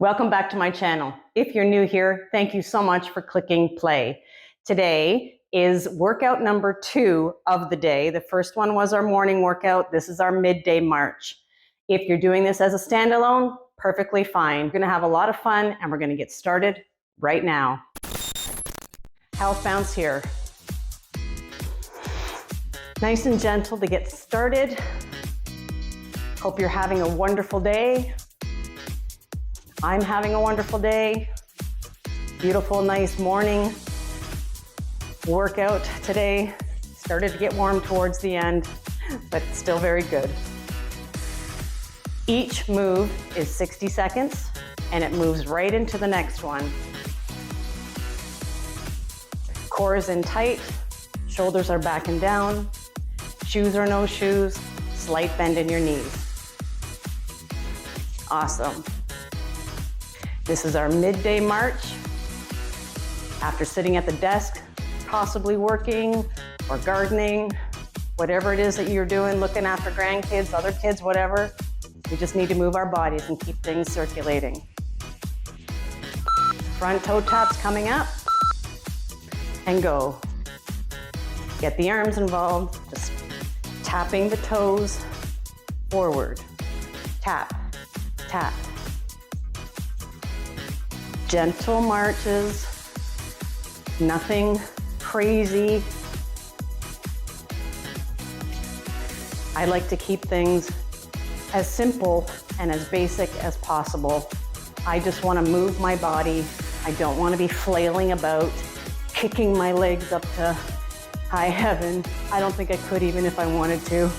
Welcome back to my channel. If you're new here, thank you so much for clicking play. Today is workout number 2 of the day. The first one was our morning workout. This is our midday march. If you're doing this as a standalone, perfectly fine. We're going to have a lot of fun and we're going to get started right now. Health bounce here. Nice and gentle to get started. Hope you're having a wonderful day. I'm having a wonderful day. Beautiful, nice morning workout today. Started to get warm towards the end, but still very good. Each move is 60 seconds and it moves right into the next one. Core is in tight, shoulders are back and down, shoes or no shoes, slight bend in your knees. Awesome. This is our midday march. After sitting at the desk, possibly working or gardening, whatever it is that you're doing, looking after grandkids, other kids, whatever, we just need to move our bodies and keep things circulating. Front toe taps coming up and go. Get the arms involved, just tapping the toes forward. Tap, tap. Gentle marches, nothing crazy. I like to keep things as simple and as basic as possible. I just want to move my body. I don't want to be flailing about, kicking my legs up to high heaven. I don't think I could even if I wanted to.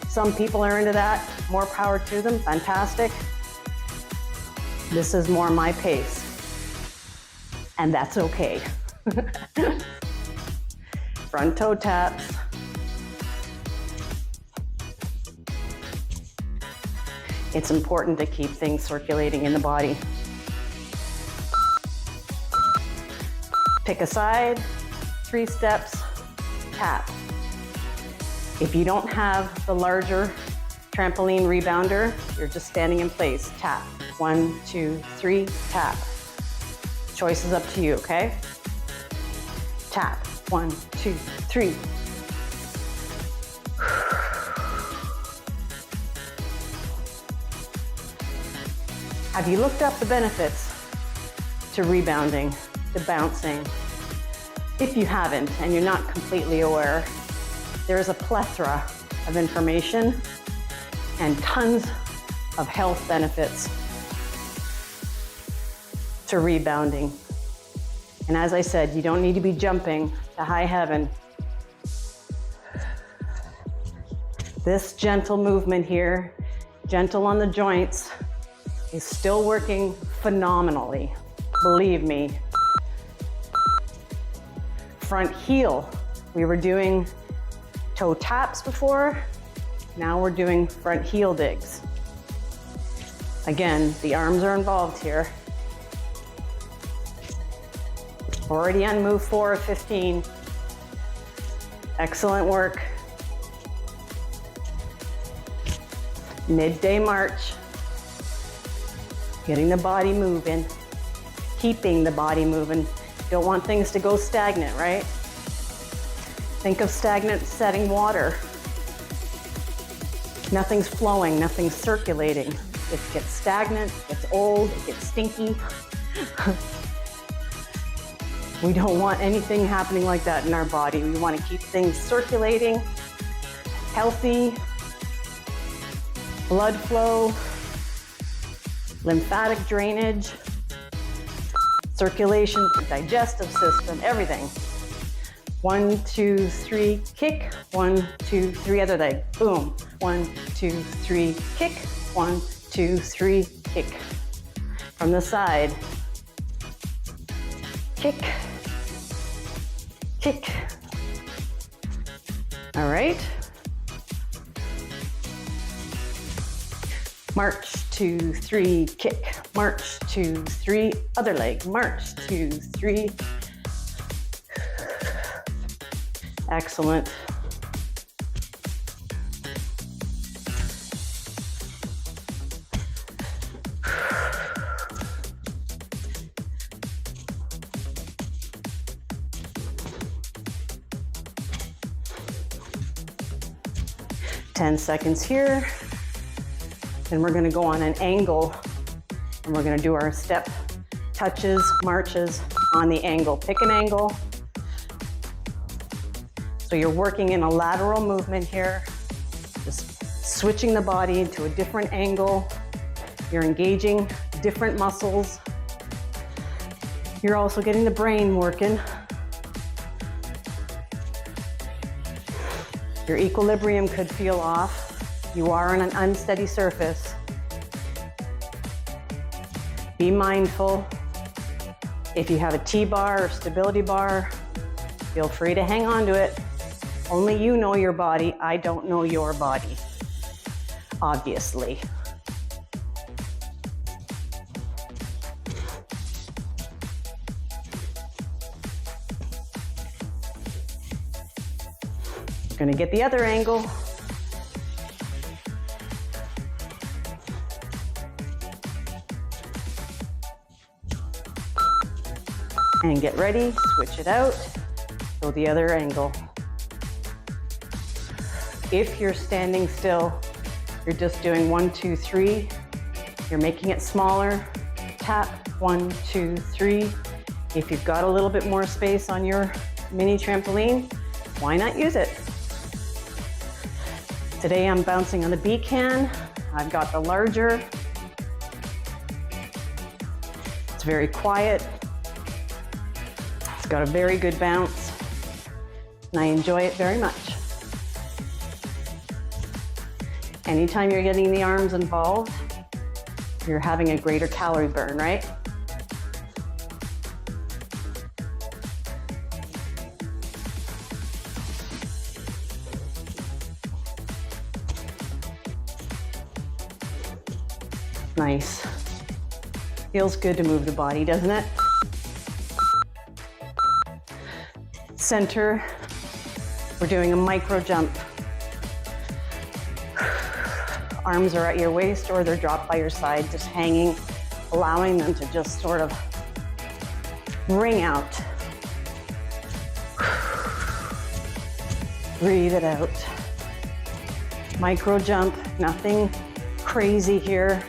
Some people are into that. More power to them. Fantastic. This is more my pace. And that's okay. Front toe taps. It's important to keep things circulating in the body. Pick a side, 3 steps, tap. If you don't have the larger trampoline rebounder, you're just standing in place. Tap. 1, 2, 3, tap. Choice is up to you, okay? Tap. 1, 2, 3. Have you looked up the benefits to rebounding, to bouncing? If you haven't and you're not completely aware, there is a plethora of information and tons of health benefits to rebounding. And as I said, you don't need to be jumping to high heaven. This gentle movement here, gentle on the joints, is still working phenomenally. Believe me. Front heel. We were doing toe taps before. Now we're doing front heel digs. Again, the arms are involved here. Already on move 4 of 15. Excellent work. Midday march. Getting the body moving. Keeping the body moving. Don't want things to go stagnant, right? Think of stagnant setting water. Nothing's flowing, nothing's circulating. It gets stagnant, it gets old, it gets stinky. We don't want anything happening like that in our body. We want to keep things circulating, healthy, blood flow, lymphatic drainage, circulation, digestive system, everything. 1, 2, 3, kick. 1, 2, 3, other leg. Boom. 1, 2, 3, kick. 1, 2, 3, kick. From the side. Kick. Kick. All right. March, 2, 3, kick. March, 2, 3, other leg. March, 2, 3. Excellent. 10 seconds here. Then we're gonna go on an angle and we're gonna do our step touches, marches on the angle. Pick an angle. So you're working in a lateral movement here, just switching the body into a different angle. You're engaging different muscles. You're also getting the brain working. Your equilibrium could feel off. You are on an unsteady surface. Be mindful. If you have a T-bar or stability bar, feel free to hang on to it. Only you know your body. I don't know your body, obviously. We're gonna get the other angle. And get ready, switch it out, go the other angle. If you're standing still, you're just doing 1, 2, 3. You're making it smaller. Tap, 1, 2, 3. If you've got a little bit more space on your mini trampoline, why not use it? Today I'm bouncing on the B can. I've got the larger. It's very quiet. It's got a very good bounce, and I enjoy it very much. Anytime you're getting the arms involved, you're having a greater calorie burn, right? Nice. Feels good to move the body, doesn't it? Center, we're doing a micro jump. Arms are at your waist or they're dropped by your side, just hanging, allowing them to just sort of ring out. Breathe it out. Micro jump, nothing crazy here.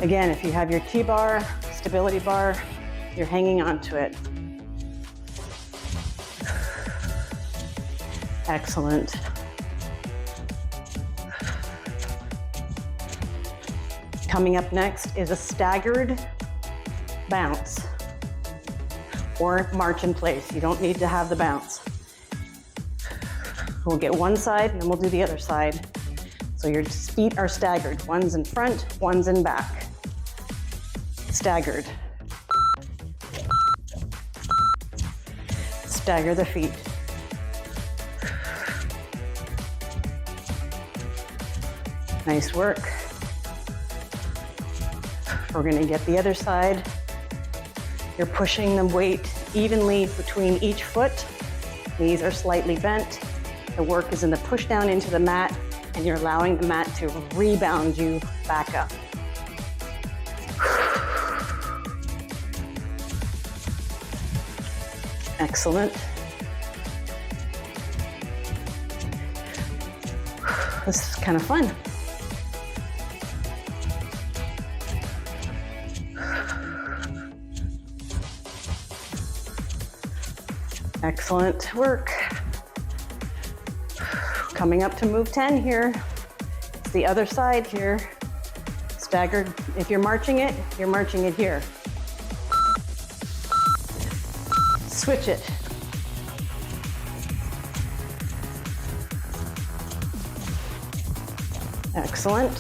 Again, if you have your T-bar, stability bar, you're hanging onto it. Excellent. Coming up next is a staggered bounce or march in place. You don't need to have the bounce. We'll get one side and then we'll do the other side. So your feet are staggered. One's in front, one's in back. Staggered. Stagger the feet. Nice work. We're gonna get the other side. You're pushing the weight evenly between each foot. Knees are slightly bent. The work is in the push down into the mat, and you're allowing the mat to rebound you back up. Excellent. This is kind of fun. Excellent work. Coming up to move 10 here. It's the other side here. Staggered. If you're marching it here. Switch it. Excellent.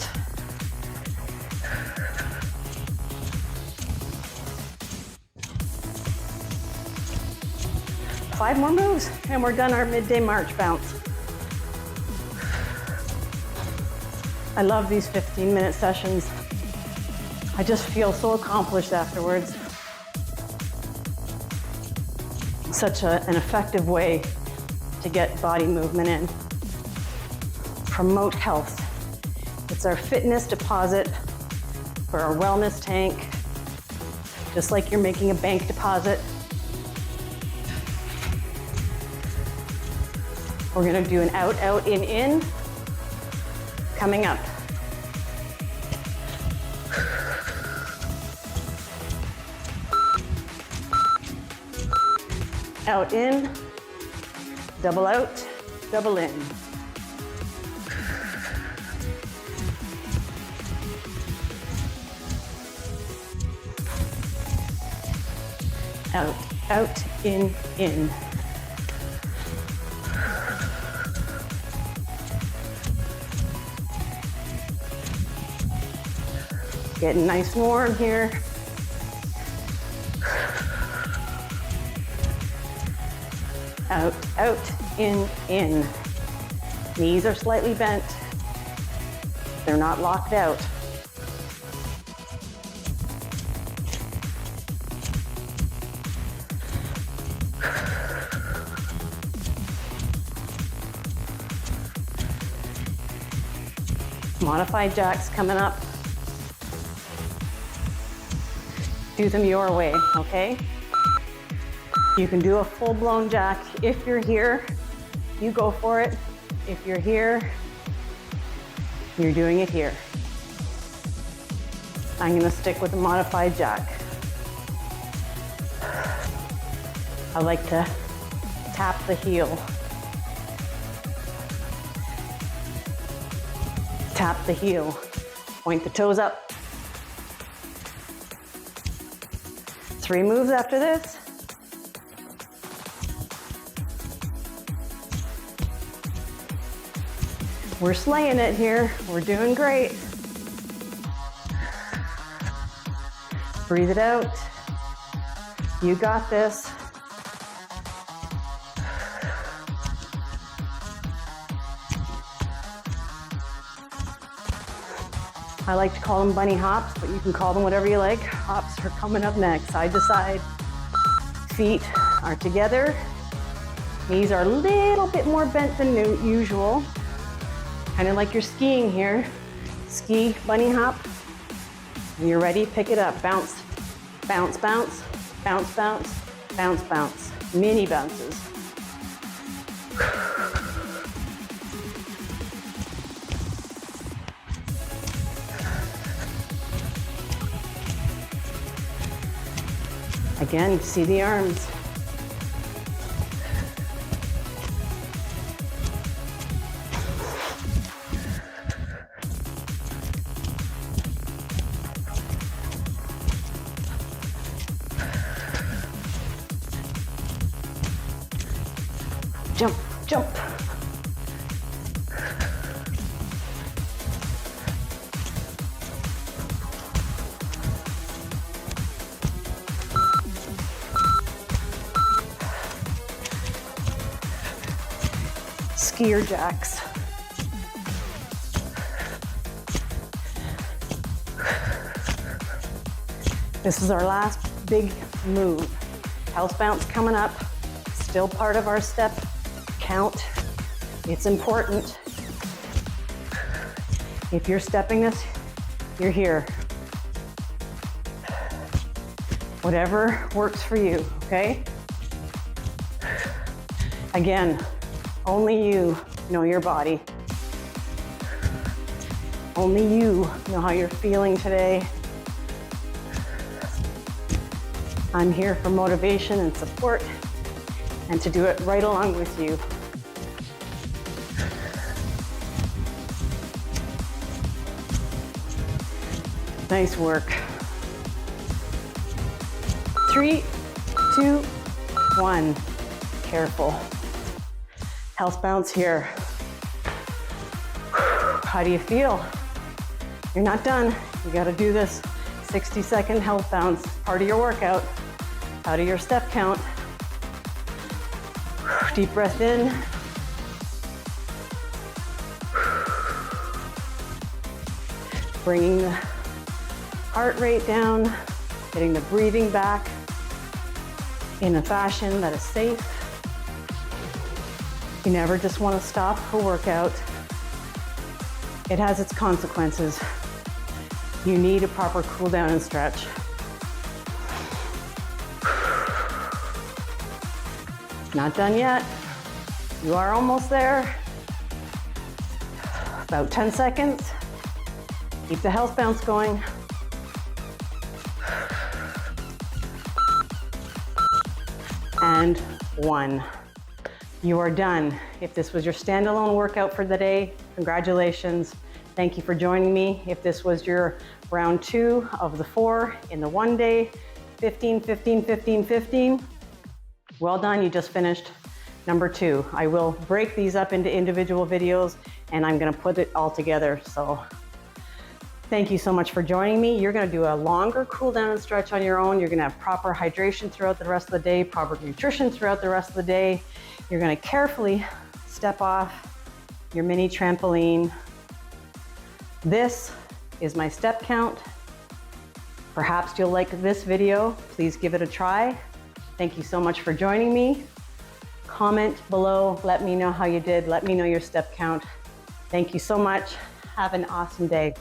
Five more moves and we're done our midday march bounce. I love these 15-minute sessions. I just feel so accomplished afterwards. Such an effective way to get body movement in. Promote health. It's our fitness deposit for our wellness tank. Just like you're making a bank deposit. We're gonna do an out, out, in. coming up. Out, in, double out, double in. Out, out, in, in. Getting nice and warm here. Out, out, in. Knees are slightly bent. They're not locked out. Modified jacks coming up. Do them your way, okay? You can do a full-blown jack. If you're here, you go for it. If you're here, you're doing it here. I'm gonna stick with the modified jack. I like to tap the heel. Tap the heel. Point the toes up. 3 moves after this. We're slaying it here. We're doing great. Breathe it out. You got this. I like to call them bunny hops, but you can call them whatever you like. Hops are coming up next, side to side. Feet are together. Knees are a little bit more bent than usual. Kind of like you're skiing here. Ski, bunny hop. When you're ready, pick it up. Bounce, bounce, bounce, bounce, bounce, bounce, bounce. Mini bounces. Again, see the arms. Jump, jump. Skier jacks. This is our last big move. House bounce coming up. Still part of our step count. It's important. If you're stepping this, you're here. Whatever works for you, okay? Again, only you know your body. Only you know how you're feeling today. I'm here for motivation and support and to do it right along with you. Nice work. 3, 2, 1. Careful. House bounce here. How do you feel? You're not done. You gotta do this 60-second health bounce, part of your workout, out of your step count. Deep breath in. Bringing the heart rate down, getting the breathing back in a fashion that is safe. You never just want to stop a workout. It has its consequences. You need a proper cool down and stretch. Not done yet. You are almost there. About 10 seconds. Keep the health bounce going. And 1. You are done. If this was your standalone workout for the day, congratulations. Thank you for joining me. If this was your round 2 of the 4 in the 1 day, 15, 15, 15, 15, well done, you just finished number 2. I will break these up into individual videos and I'm gonna put it all together. So thank you so much for joining me. You're gonna do a longer cool down and stretch on your own. You're gonna have proper hydration throughout the rest of the day, proper nutrition throughout the rest of the day. You're gonna carefully step off your mini trampoline. This is my step count. Perhaps you'll like this video. Please give it a try. Thank you so much for joining me. Comment below, let me know how you did. Let me know your step count. Thank you so much. Have an awesome day.